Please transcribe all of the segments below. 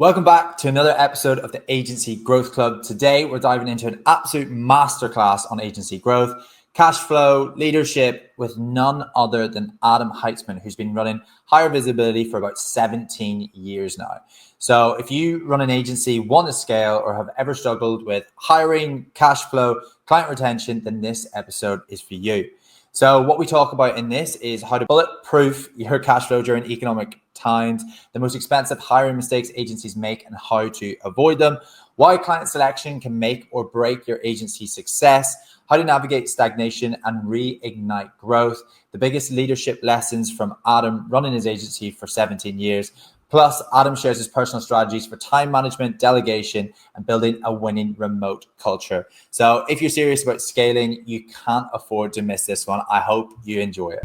Welcome back to another episode of the Agency Growth Club. Today, we're diving into an absolute masterclass on agency growth, cash flow, leadership with none other than Adam Heitzman, who's been running Higher Visibility for about 17 years now. So if you run an agency, want to scale, or have ever struggled with hiring, cash flow, client retention, then this episode is for you. So what we talk about in this is how to bulletproof your cash flow during economic times, the most expensive hiring mistakes agencies make and how to avoid them, why client selection can make or break your agency's success, how to navigate stagnation and reignite growth, the biggest leadership lessons from Adam running his agency for 17 years. Plus, Adam shares his personal strategies for time management, delegation, and building a winning remote culture. So if you're serious about scaling, you can't afford to miss this one. I hope you enjoy it.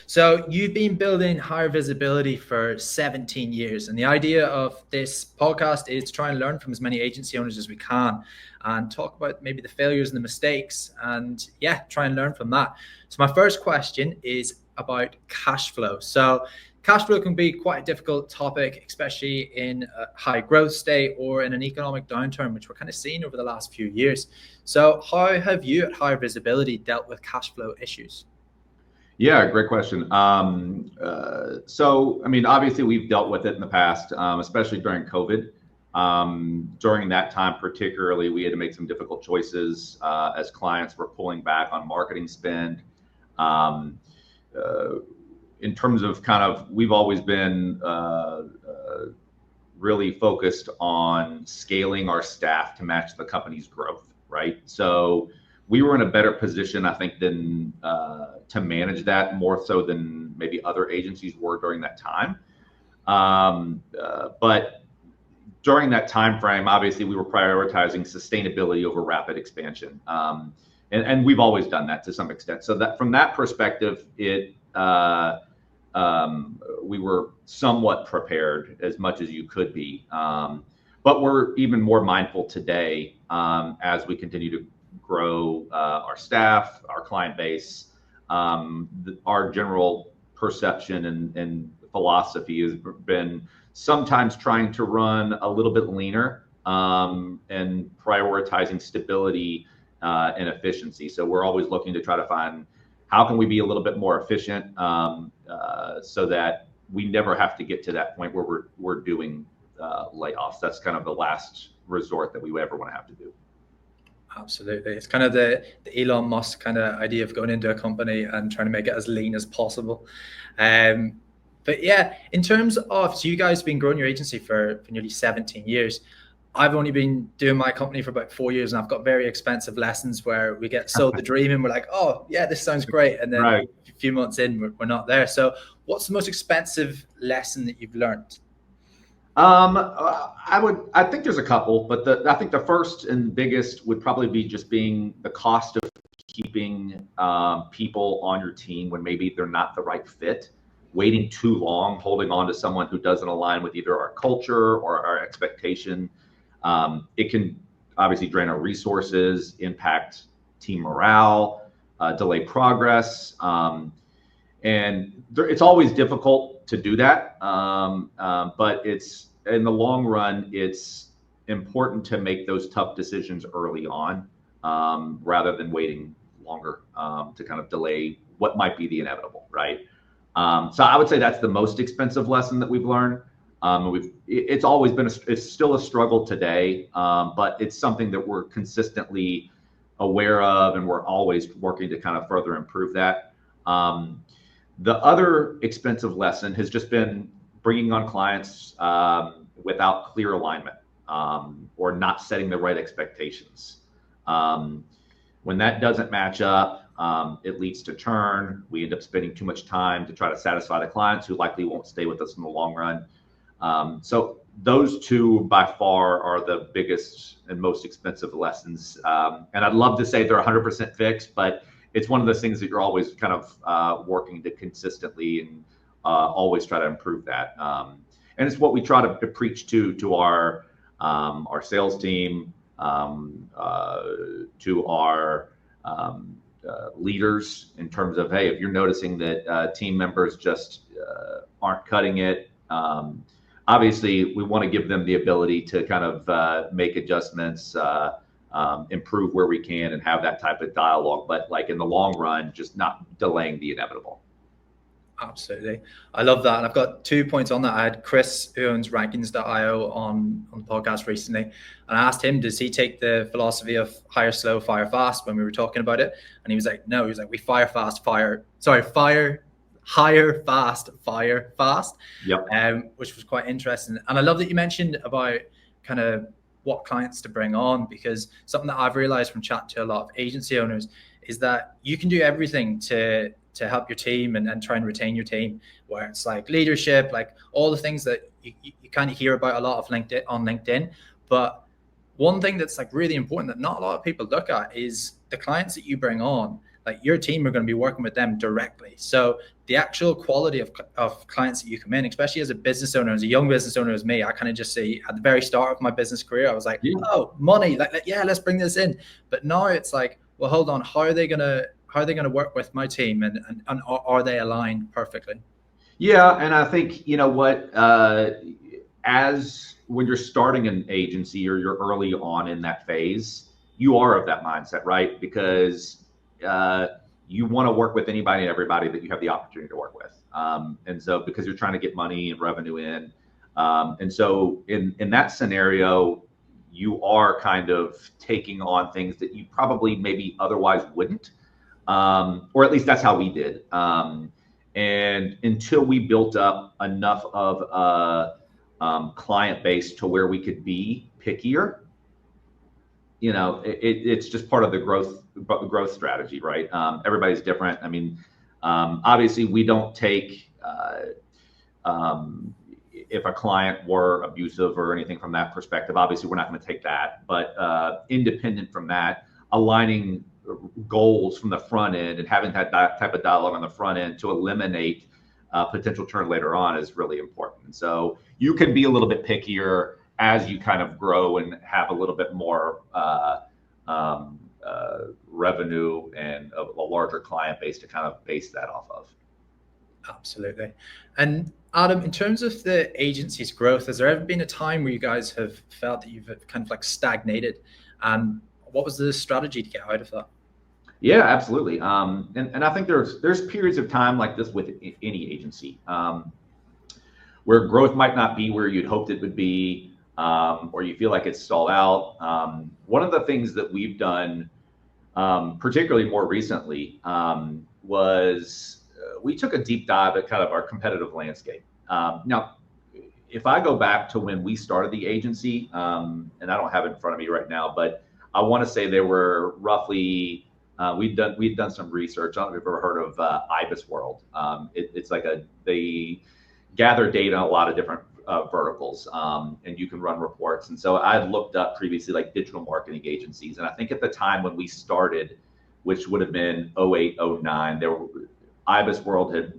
So you've been building Higher Visibility for 17 years. And the idea of this podcast is to try and learn from as many agency owners as we can and talk about maybe the failures and the mistakes and try and learn from that. So my first question is about cash flow. So cash flow can be quite a difficult topic, especially in a high growth state or in an economic downturn, which we're kind of seeing over the last few years. So how have you at Higher Visibility dealt with cash flow issues? Yeah, great question. So, I mean, obviously we've dealt with it in the past, especially during COVID. During that time, particularly, we had to make some difficult choices as clients were pulling back on marketing spend. In terms of we've always been really focused on scaling our staff to match the company's growth, right? So we were in a better position, I think, than to manage that more so than maybe other agencies were during that time. But during that time frame, obviously, we were prioritizing sustainability over rapid expansion, and we've always done that to some extent. So that from that perspective, we were somewhat prepared as much as you could be. But we're even more mindful today as we continue to grow our staff, our client base. Our general perception and philosophy has been sometimes trying to run a little bit leaner and prioritizing stability and efficiency. So we're always looking to try to find how can we be a little bit more efficient so that we never have to get to that point where we're doing layoffs. That's kind of the last resort that we would ever want to have to do. Absolutely. It's kind of the Elon Musk kind of idea of going into a company and trying to make it as lean as possible. But yeah, in terms of, so you guys have been growing your agency for nearly 17 years. I've only been doing my company for about 4 years, and I've got very expensive lessons where we get sold the dream and we're like, oh yeah, this sounds great. And then a few months in, we're not there. So what's the most expensive lesson that you've learned? I think there's a couple, but I think the first and biggest would probably be just being the cost of keeping people on your team when maybe they're not the right fit, waiting too long, holding on to someone who doesn't align with either our culture or our expectation. It can obviously drain our resources, impact team morale, delay progress. And it's always difficult to do that, but it's in the long run, it's important to make those tough decisions early on rather than waiting longer to kind of delay what might be the inevitable, right? So I would say that's the most expensive lesson that we've learned. It's always been it's still a struggle today, but it's something that we're consistently aware of, and we're always working to kind of further improve that. The other expensive lesson has just been bringing on clients without clear alignment or not setting the right expectations. When that doesn't match up, it leads to churn. We end up spending too much time to try to satisfy the clients who likely won't stay with us in the long run. So those two by far are the biggest and most expensive lessons. And I'd love to say they're 100% fixed, but it's one of those things that you're always kind of working to consistently and always try to improve that. And it's what we try to preach to our sales team, to our leaders in terms of, hey, if you're noticing that team members just aren't cutting it, obviously we want to give them the ability to kind of make adjustments, improve where we can, and have that type of dialogue. But like in the long run, just not delaying the inevitable. Absolutely. I love that. And I've got 2 points on that. I had Chris, who owns rankings.io, on the podcast recently. And I asked him, does he take the philosophy of hire slow, fire fast when we were talking about it? And he was like, no, he was like, we hire fast, fire fast. Yep. Which was quite interesting. And I love that you mentioned about kind of what clients to bring on, because something that I've realized from chatting to a lot of agency owners is that you can do everything to help your team and try and retain your team, where it's like leadership, like all the things that you kind of hear about a lot of LinkedIn. But one thing that's like really important that not a lot of people look at is the clients that you bring on. Like your team are going to be working with them directly. So the actual quality of clients that you come in, especially as a business owner, as a young business owner as me, I kind of just say at the very start of my business career, I was like, oh, money, like yeah, let's bring this in. But now it's like, well, hold on, how are they going to work with my team, and are they aligned perfectly? Yeah, and I think, you know what, as when you're starting an agency or you're early on in that phase, you are of that mindset, right? Because you want to work with anybody and everybody that you have the opportunity to work with. And so because you're trying to get money and revenue in. And so in that scenario, you are kind of taking on things that you probably maybe otherwise wouldn't. Or at least that's how we did. And until we built up enough of a client base to where we could be pickier, you know, it's just part of the growth strategy, right? Everybody's different. I mean, obviously we don't take, if a client were abusive or anything from that perspective, obviously we're not going to take that. But independent from that, aligning goals from the front end and having that type of dialogue on the front end to eliminate potential churn later on is really important. And so you can be a little bit pickier as you kind of grow and have a little bit more revenue and a larger client base to kind of base that off of. Absolutely. And Adam, in terms of the agency's growth, has there ever been a time where you guys have felt that you've kind of like stagnated? And what was the strategy to get out of that? Yeah, absolutely. And I think there's periods of time like this with any agency where growth might not be where you'd hoped it would be, or you feel like it's stalled out. One of the things that we've done, particularly more recently, was we took a deep dive at kind of our competitive landscape. Now, if I go back to when we started the agency, and I don't have it in front of me right now, but I want to say there were roughly, we'd done some research. I don't know if you've ever heard of IBISWorld. It's like they gather data on a lot of different verticals, and you can run reports. And so I had looked up previously like digital marketing agencies, and I think at the time when we started, which would have been 08, 09, IBISWorld had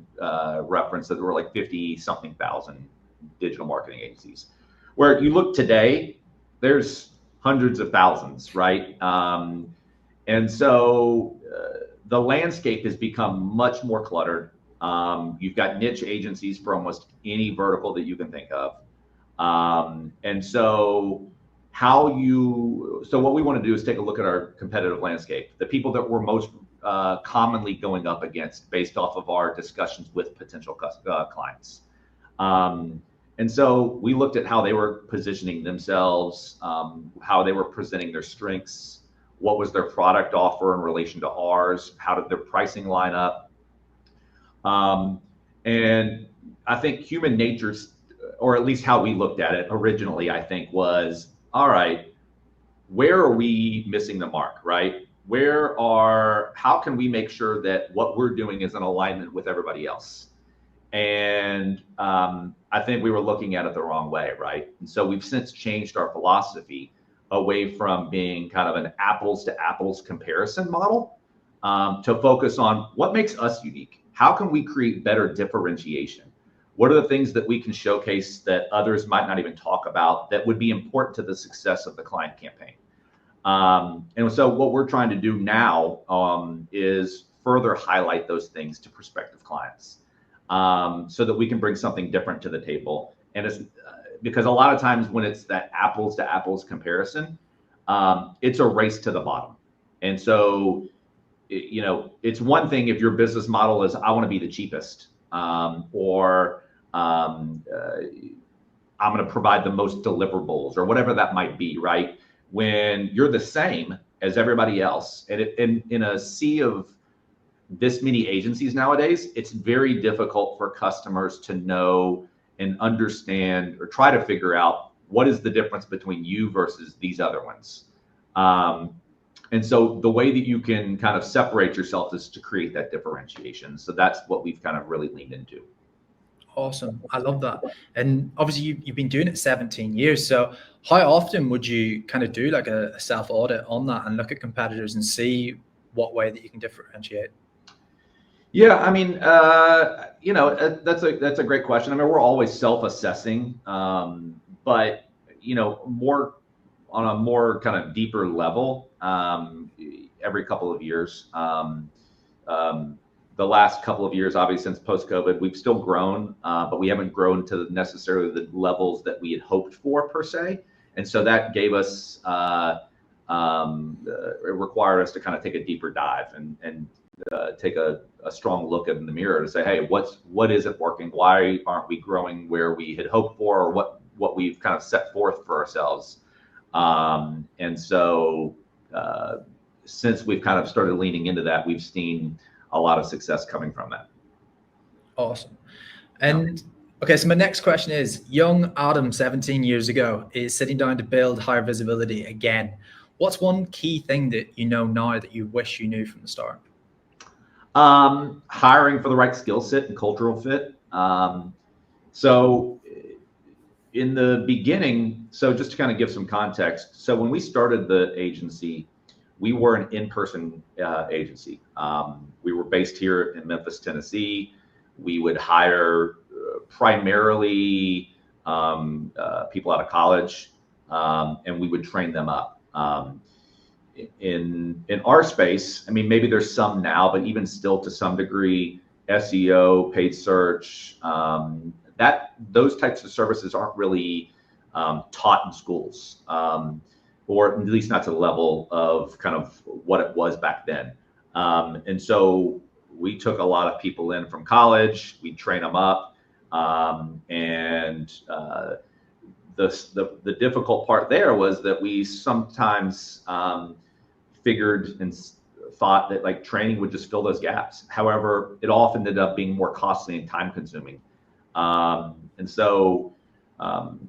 referenced that there were like 50-something thousand digital marketing agencies. Where you look today, there's hundreds of thousands, right? And so the landscape has become much more cluttered. You've got niche agencies for almost any vertical that you can think of. And so what we want to do is take a look at our competitive landscape, the people that we're most commonly going up against based off of our discussions with potential clients. And so we looked at how they were positioning themselves, how they were presenting their strengths, what was their product offer in relation to ours, how did their pricing line up. And I think human nature, or at least how we looked at it originally, I think was, all right, where are we missing the mark, right? How can we make sure that what we're doing is in alignment with everybody else? And I think we were looking at it the wrong way, right? And so we've since changed our philosophy away from being kind of an apples to apples comparison model to focus on what makes us unique. How can we create better differentiation? What are the things that we can showcase that others might not even talk about that would be important to the success of the client campaign? And so what we're trying to do now is further highlight those things to prospective clients, so that we can bring something different to the table. And it's because a lot of times when it's that apples to apples comparison, it's a race to the bottom. And so, it's one thing if your business model is, I want to be the cheapest, or I'm going to provide the most deliverables, or whatever that might be, right? When you're the same as everybody else, and in a sea of this many agencies nowadays, it's very difficult for customers to know and understand or try to figure out what is the difference between you versus these other ones. And so the way that you can kind of separate yourself is to create that differentiation. So that's what we've kind of really leaned into. Awesome. I love that. And obviously you've been doing it 17 years. So how often would you kind of do like a self audit on that and look at competitors and see what way that you can differentiate? Yeah, I mean, that's a great question. I mean, we're always self-assessing, but more on a more kind of deeper level, every couple of years. The last couple of years, obviously since post-COVID, we've still grown, but we haven't grown to necessarily the levels that we had hoped for per se. And so that gave us, it required us to kind of take a deeper dive and take a strong look in the mirror to say, hey, what isn't working? Why aren't we growing where we had hoped for, or what we've kind of set forth for ourselves? And so since we've kind of started leaning into that, we've seen a lot of success coming from that. Awesome. And okay, so my next question is, young Adam 17 years ago is sitting down to build higher visibility again. What's one key thing that you know now that you wish you knew from the start? Hiring for the right skill set and cultural fit. So in the beginning, so just to kind of give some context, so when we started the agency, we were an in-person agency. We were based here in Memphis, Tennessee. We would hire primarily people out of college, and we would train them up. In our space, I mean, maybe there's some now, but even still to some degree, SEO, paid search, those types of services aren't really taught in schools, or at least not to the level of kind of what it was back then. And so we took a lot of people in from college, we train them up, and the difficult part there was that we sometimes figured and thought that like training would just fill those gaps. However, it often ended up being more costly and time consuming. And so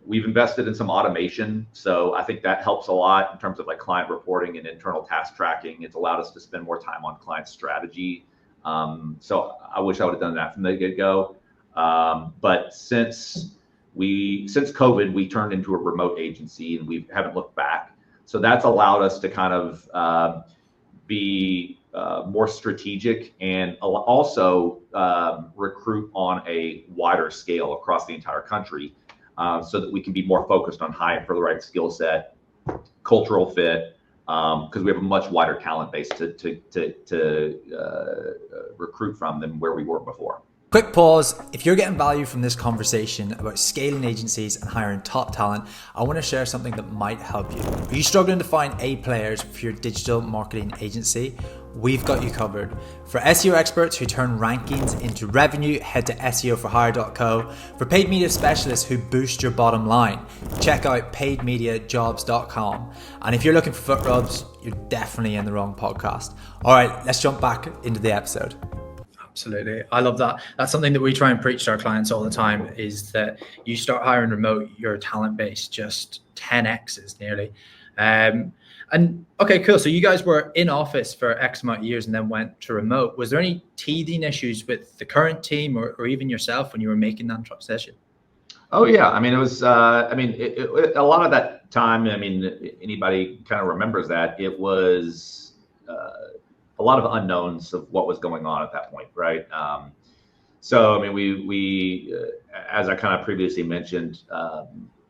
we've invested in some automation. So I think that helps a lot in terms of like client reporting and internal task tracking. It's allowed us to spend more time on client strategy. So I wish I would have done that from the get-go. But since COVID, we turned into a remote agency and we haven't looked back. So that's allowed us to kind of be more strategic and also recruit on a wider scale across the entire country, so that we can be more focused on hiring for the right skill set, cultural fit, because we have a much wider talent base to recruit from than where we were before. Quick pause. If you're getting value from this conversation about scaling agencies and hiring top talent, I want to share something that might help you. Are you struggling to find A players for your digital marketing agency? We've got you covered. For SEO experts who turn rankings into revenue, head to SEOforhire.co. For paid media specialists who boost your bottom line, check out paidmediajobs.com. And if you're looking for foot rubs, you're definitely in the wrong podcast. All right, let's jump back into the episode. Absolutely. I love that. That's something that we try and preach to our clients all the time, is that you start hiring remote, your talent base just 10x's nearly. And okay, cool. So you guys were in office for X amount of years and then went to remote. Was there any teething issues with the current team or even yourself when you were making that transition? Oh yeah. I mean, it was, a lot of that time, I mean, anybody kind of remembers that it was, a lot of unknowns of what was going on at that point, right? So, I mean, we as I kind of previously mentioned,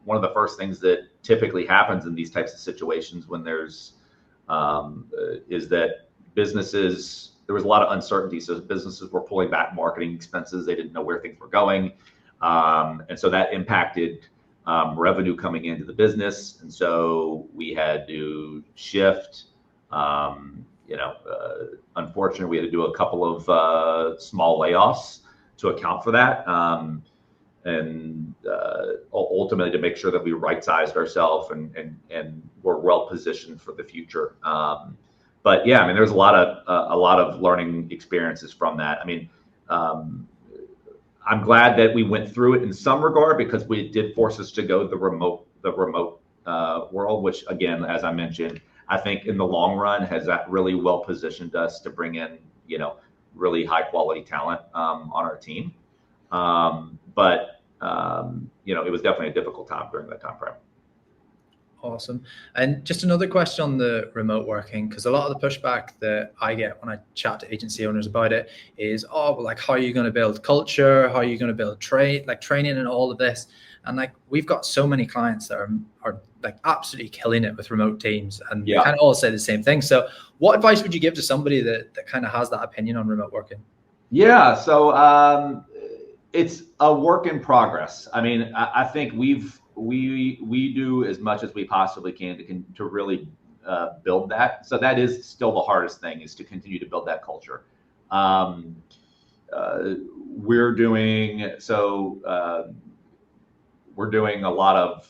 one of the first things that typically happens in these types of situations when there's is that businesses, there was a lot of uncertainty. So businesses were pulling back marketing expenses. They didn't know where things were going. And so that impacted revenue coming into the business. And so we had to shift. Unfortunately, we had to do a couple of small layoffs to account for that. And ultimately to make sure that we right-sized ourselves and were well positioned for the future. But yeah, I mean, there's a lot of learning experiences from that. I mean, I'm glad that we went through it in some regard because we did force us to go the remote world, which again, as I mentioned, I think in the long run has that really well positioned us to bring in, really high quality talent on our team. But it was definitely a difficult time during that time frame. Awesome. And just another question on the remote working, because a lot of the pushback that I get when I chat to agency owners about it is, how are you going to build culture? How are you going to build training and all of this? And we've got so many clients that are absolutely killing it with remote teams, and they kind of all say the same thing. So what advice would you give to somebody that kind of has that opinion on remote working? Yeah. So it's a work in progress. I mean, I think we do as much as we possibly can to really build that. So that is still the hardest thing, is to continue to build that culture. We're doing a lot of,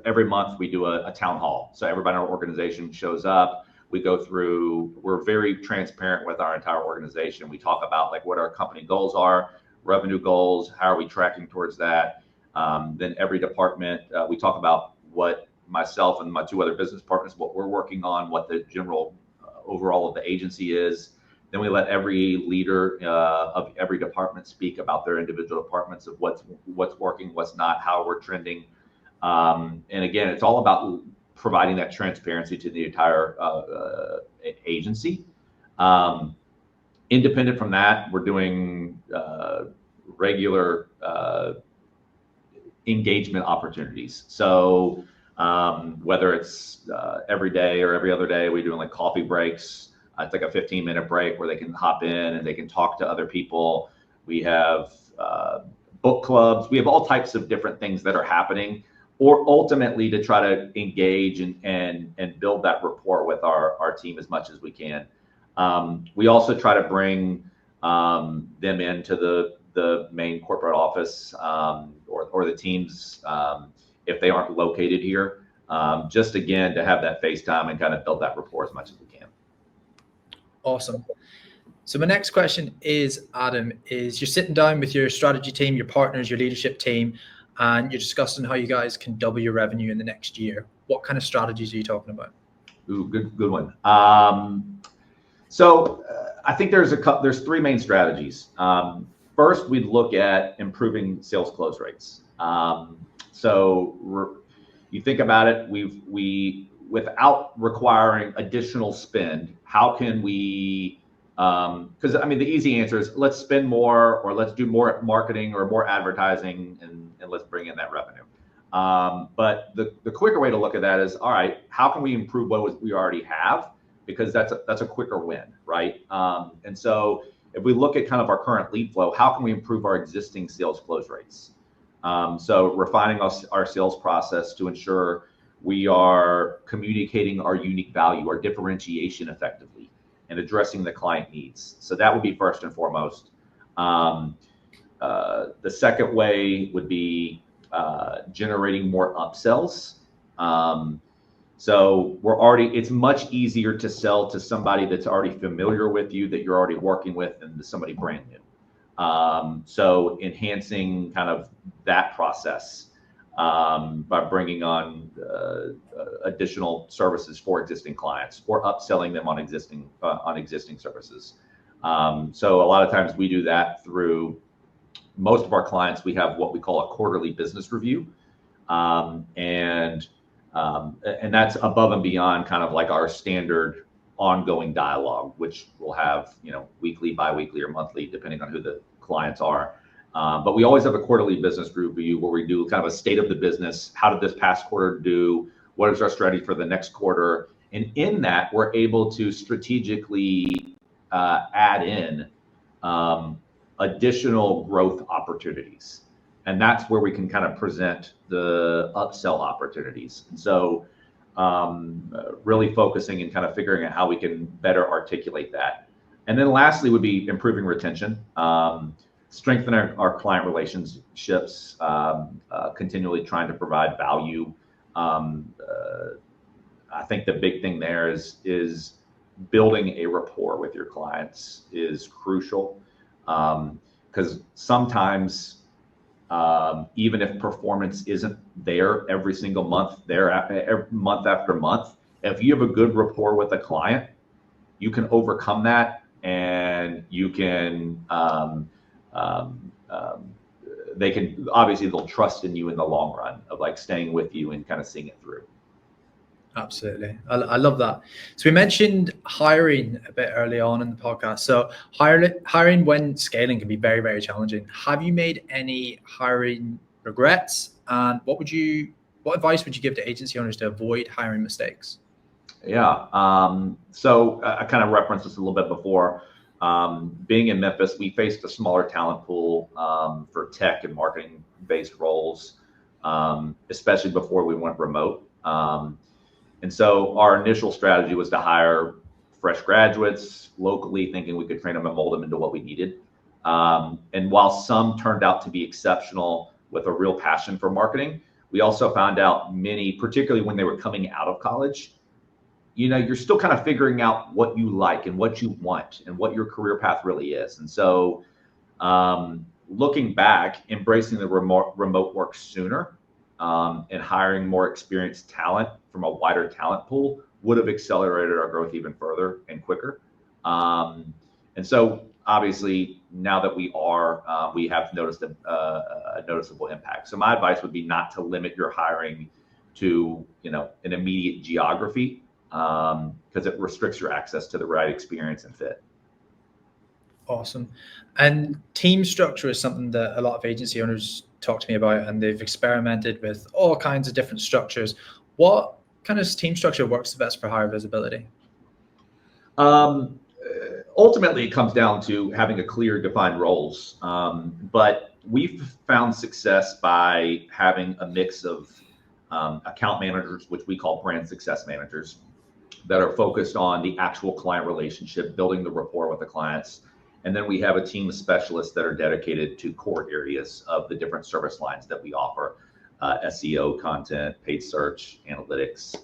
every month we do a town hall. So everybody in our organization shows up. We go through, we're very transparent with our entire organization. We talk about what our company goals are, revenue goals, how are we tracking towards that. Then every department, we talk about what myself and my two other business partners, what we're working on, what the general overall of the agency is. Then we let every leader of every department speak about their individual departments of what's working, what's not, how we're trending. And again, it's all about providing that transparency to the entire agency. Independent from that, we're doing regular engagement opportunities. So whether it's every day or every other day, we're doing coffee breaks. It's a 15-minute break where they can hop in and they can talk to other people. We have book clubs. We have all types of different things that are happening, or ultimately to try to engage and build that rapport with our team as much as we can. We also try to bring them into the main corporate office or the teams if they aren't located here, just again to have that FaceTime and kind of build that rapport as much as we can. Awesome. So my next question is, Adam, is you're sitting down with your strategy team, your partners, your leadership team, and you're discussing how you guys can double your revenue in the next year. What kind of strategies are you talking about? Ooh, good one. So I think there's three main strategies. First, we'd look at improving sales close rates. So you think about it, we without requiring additional spend, how can we, because I mean, the easy answer is let's spend more, or let's do more marketing or more advertising, and let's bring in that revenue. But the quicker way to look at that is, all right, how can we improve what we already have? Because that's a quicker win, right? And so if we look at kind of our current lead flow, how can we improve our existing sales close rates? So refining our sales process to ensure we are communicating our unique value, our differentiation effectively, and addressing the client needs. So that would be first and foremost. The second way would be generating more upsells. So it's much easier to sell to somebody that's already familiar with you, that you're already working with, than to somebody brand new. So enhancing kind of that process by bringing on additional services for existing clients, or upselling them on existing services. So a lot of times we do that through most of our clients. We have what we call a quarterly business review, and that's above and beyond kind of like our standard ongoing dialogue, which we'll have, weekly, bi-weekly, or monthly, depending on who the clients are. But we always have a quarterly business review where we do kind of a state of the business. How did this past quarter do? What is our strategy for the next quarter? And in that, we're able to strategically add in additional growth opportunities. And that's where we can kind of present the upsell opportunities. And so really focusing and kind of figuring out how we can better articulate that. And then lastly would be improving retention, strengthen our client relationships, continually trying to provide value. I think the big thing there is building a rapport with your clients is crucial, because sometimes even if performance isn't there every single month, every month after month, if you have a good rapport with a client, you can overcome that, and you can they'll trust in you in the long run of like staying with you and kind of seeing it through. Absolutely. I love that. So we mentioned hiring a bit early on in the podcast. So hiring when scaling can be very, very challenging. Have you made any hiring regrets? And what advice would you give to agency owners to avoid hiring mistakes? Yeah. So I kind of referenced this a little bit before. Being in Memphis, we faced a smaller talent pool for tech and marketing based roles, especially before we went remote. And so our initial strategy was to hire fresh graduates locally, thinking we could train them and mold them into what we needed. And while some turned out to be exceptional with a real passion for marketing, we also found out many, particularly when they were coming out of college, you're still kind of figuring out what you like and what you want and what your career path really is. And so looking back, embracing the remote work sooner and hiring more experienced talent from a wider talent pool would have accelerated our growth even further and quicker. And so obviously now that we have noticed a noticeable impact. So my advice would be not to limit your hiring to, an immediate geography, because it restricts your access to the right experience and fit. Awesome. And team structure is something that a lot of agency owners talk to me about, and they've experimented with all kinds of different structures. What kind of team structure works the best for higher visibility? Ultimately, it comes down to having a clear defined roles. But we've found success by having a mix of account managers, which we call brand success managers, that are focused on the actual client relationship, building the rapport with the clients. And then we have a team of specialists that are dedicated to core areas of the different service lines that we offer, SEO, content, paid search, analytics.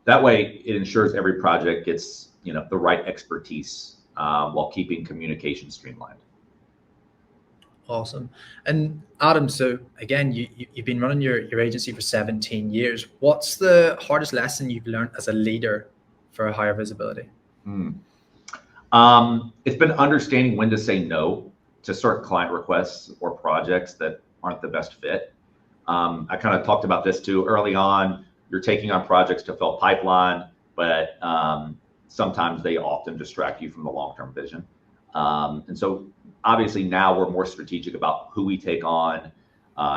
That way it ensures every project gets the right expertise while keeping communication streamlined. Awesome. And Adam, so again, you've been running your agency for 17 years. What's the hardest lesson you've learned as a leader for a higher visibility? It's been understanding when to say no to certain client requests or projects that aren't the best fit. I kind of talked about this too early on. You're taking on projects to fill pipeline, but sometimes they often distract you from the long-term vision. And so obviously now we're more strategic about who we take on,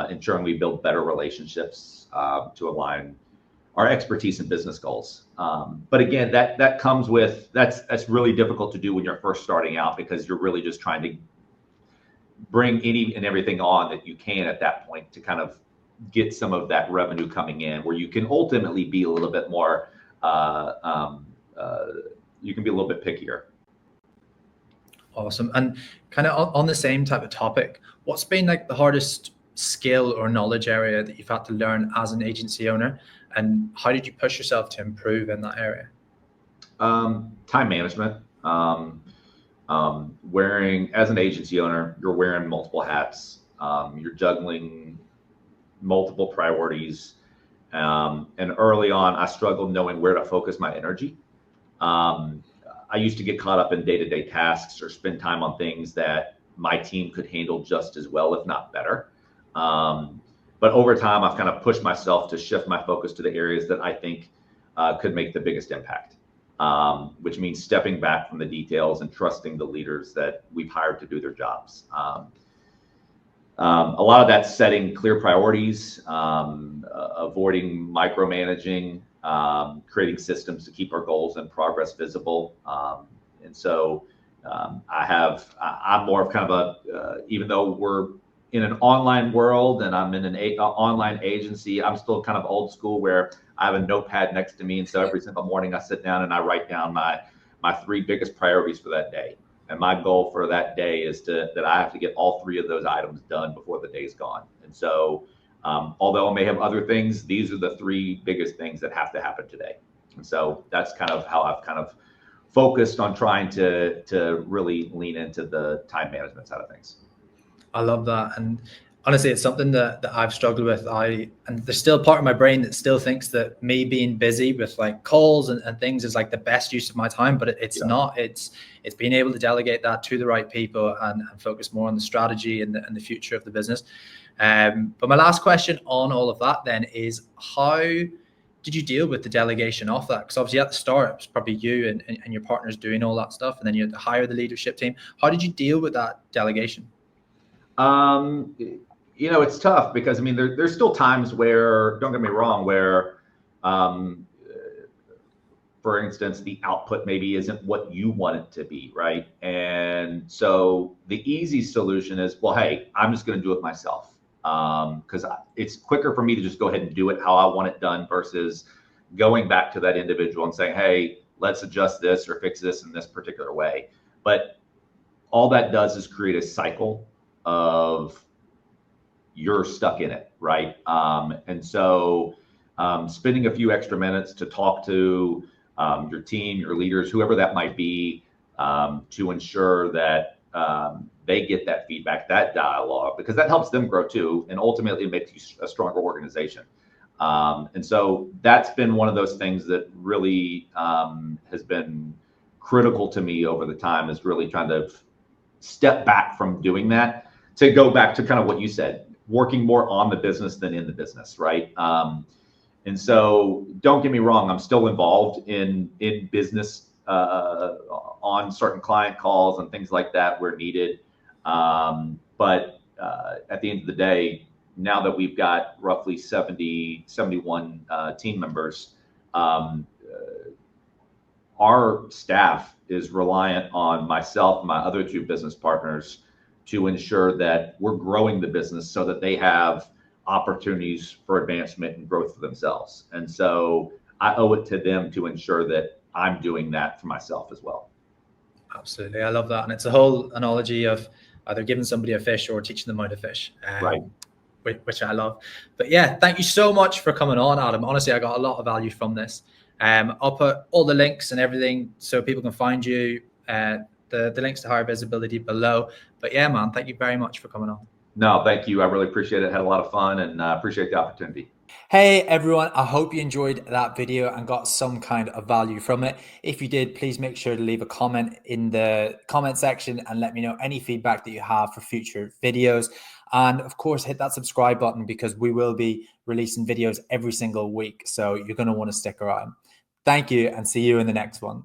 ensuring we build better relationships to align our expertise and business goals. But again, that comes with, that's really difficult to do when you're first starting out, because you're really just trying to bring any and everything on that you can at that point to kind of get some of that revenue coming in, where you can ultimately be a little bit more, you can be a little bit pickier. Awesome. And kind of on the same type of topic, what's been like the hardest skill or knowledge area that you've had to learn as an agency owner, and how did you push yourself to improve in that area? Time management. As an agency owner, you're wearing multiple hats. You're juggling multiple priorities. And early on, I struggled knowing where to focus my energy. I used to get caught up in day-to-day tasks or spend time on things that my team could handle just as well, if not better. But over time, I've kind of pushed myself to shift my focus to the areas that I think could make the biggest impact, which means stepping back from the details and trusting the leaders that we've hired to do their jobs. A lot of that's setting clear priorities, avoiding micromanaging, creating systems to keep our goals and progress visible. And so I'm more of kind of even though we're in an online world and I'm in an online agency, I'm still kind of old school where I have a notepad next to me. And so every single morning I sit down and I write down my 3 biggest priorities for that day. And my goal for that day is that I have to get all 3 of those items done before the day's gone. And so although I may have other things, these are the 3 biggest things that have to happen today. And so that's kind of how I've kind of focused on trying to really lean into the time management side of things. I love that. And honestly, it's something that I've struggled with. And there's still part of my brain that still thinks that me being busy with like calls and things is like the best use of my time, but it's not. It's being able to delegate that to the right people and focus more on the strategy and the future of the business. But my last question on all of that then is, how did you deal with the delegation of that? Because obviously at the start, it was probably you and your partners doing all that stuff, and then you had to hire the leadership team. How did you deal with that delegation? It's tough because I mean, there's still times where, don't get me wrong, where, for instance, the output maybe isn't what you want it to be, right? And so the easy solution is, well, hey, I'm just going to do it myself. Because it's quicker for me to just go ahead and do it how I want it done versus going back to that individual and saying, hey, let's adjust this or fix this in this particular way. But all that does is create a cycle of you're stuck in it, right? And so spending a few extra minutes to talk to your team, your leaders, whoever that might be, to ensure that they get that feedback, that dialogue, because that helps them grow too, and ultimately it makes you a stronger organization. And so that's been one of those things that really has been critical to me over the time, is really trying to step back from doing that to go back to kind of what you said, working more on the business than in the business, right? And so don't get me wrong, I'm still involved in business on certain client calls and things like that where needed. But at the end of the day, now that we've got roughly 71 team members, our staff is reliant on myself and my other 2 business partners to ensure that we're growing the business so that they have opportunities for advancement and growth for themselves. And so I owe it to them to ensure that I'm doing that for myself as well. Absolutely. I love that. And it's a whole analogy of either giving somebody a fish or teaching them how to fish, right? Which I love. But yeah, thank you so much for coming on, Adam. Honestly, I got a lot of value from this. I'll put all the links and everything so people can find you, the links to higher visibility below. But yeah, man, thank you very much for coming on. No, thank you. I really appreciate it. Had a lot of fun and appreciate the opportunity. Hey everyone, I hope you enjoyed that video and got some kind of value from it. If you did, please make sure to leave a comment in the comment section and let me know any feedback that you have for future videos. And of course, hit that subscribe button because we will be releasing videos every single week. So you're going to want to stick around. Thank you and see you in the next one.